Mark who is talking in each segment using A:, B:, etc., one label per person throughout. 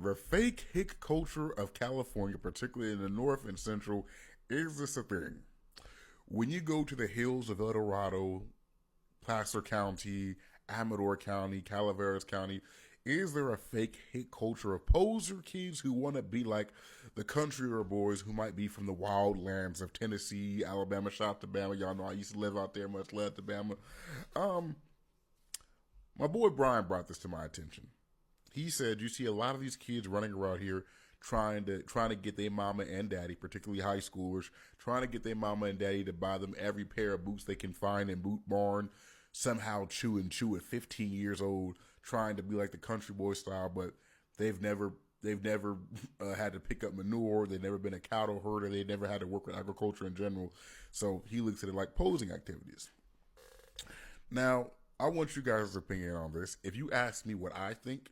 A: The fake hick culture of California, particularly in the north and central, is this a thing? When you go to the hills of El Dorado, Placer County, Amador County, Calaveras County, is there a fake hit culture of poser kids who want to be like the country or boys who might be from the wild lands of Tennessee, Alabama? Shout out to Bama. Y'all know I used to live out there. Much love to Bama. Um, my boy Brian brought this to my attention. He said you see a lot of these kids running around here trying to get their mama and daddy, particularly high schoolers, trying to get their mama and daddy to buy them every pair of boots they can find in Boot Barn, somehow chew at 15 years old, trying to be like the country boy style, but they've never had to pick up manure. They've never been a cattle herder. They never had to work with agriculture in general. So he looks at it like posing activities. Now, I want you guys' opinion on this. If you ask me what I think,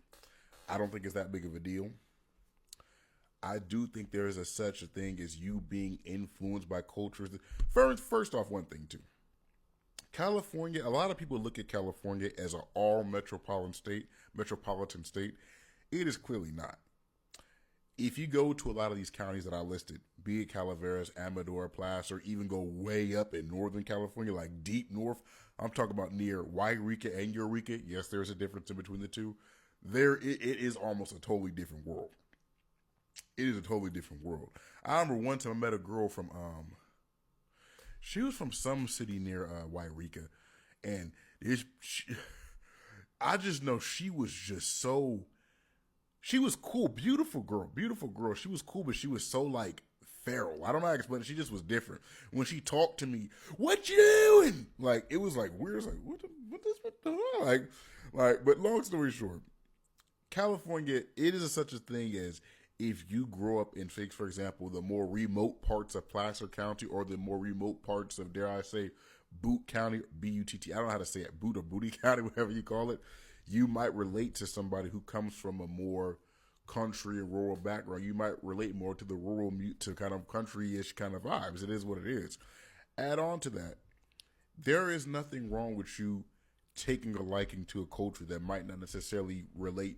A: I don't think it's that big of a deal. I do think there is such a thing as you being influenced by cultures. First off, one thing too. California, a lot of people look at California as an all metropolitan state. It is clearly not. If you go to a lot of these counties that I listed, be it Calaveras, Amador, Placer, even go way up in Northern California, like deep north, I'm talking about near Wairika and Eureka. Yes, there's a difference in between the two. It is almost a totally different world. It is a totally different world. I remember one time I met a girl from she was from some city near Wairika, and I just know she was just so. She was cool, beautiful girl. She was cool, but she was so like feral. I don't know how to explain it. She just was different. When she talked to me, what you doing? Like it was like weird. Like what the hell? Like. But long story short, California, it is such a thing as if you grow up in, for example, the more remote parts of Placer County or the more remote parts of, dare I say, Boot County, B-U-T-T, I don't know how to say it, Boot or Booty County, whatever you call it, you might relate to somebody who comes from a more country and rural background. You might relate more to the rural, to kind of country-ish kind of vibes. It is what it is. Add on to that, there is nothing wrong with you taking a liking to a culture that might not necessarily relate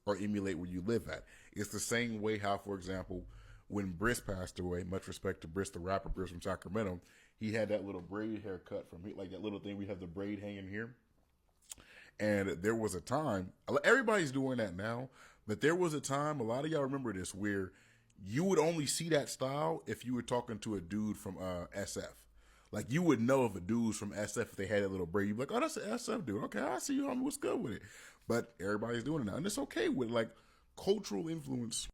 A: or emulate where you live at. It's the same way how, for example, when Briss passed away, much respect to Briss, the rapper Briss from Sacramento, he had that little braid haircut from like that little thing we have the braid hanging here. And there was a time, everybody's doing that now, but there was a time, a lot of y'all remember this, where you would only see that style if you were talking to a dude from SF. Like you would know if a dude's from SF if they had that little braid. You'd be like, oh, that's an SF dude. Okay, I see you. What's good with it? But everybody's doing it now, and it's okay with like cultural influence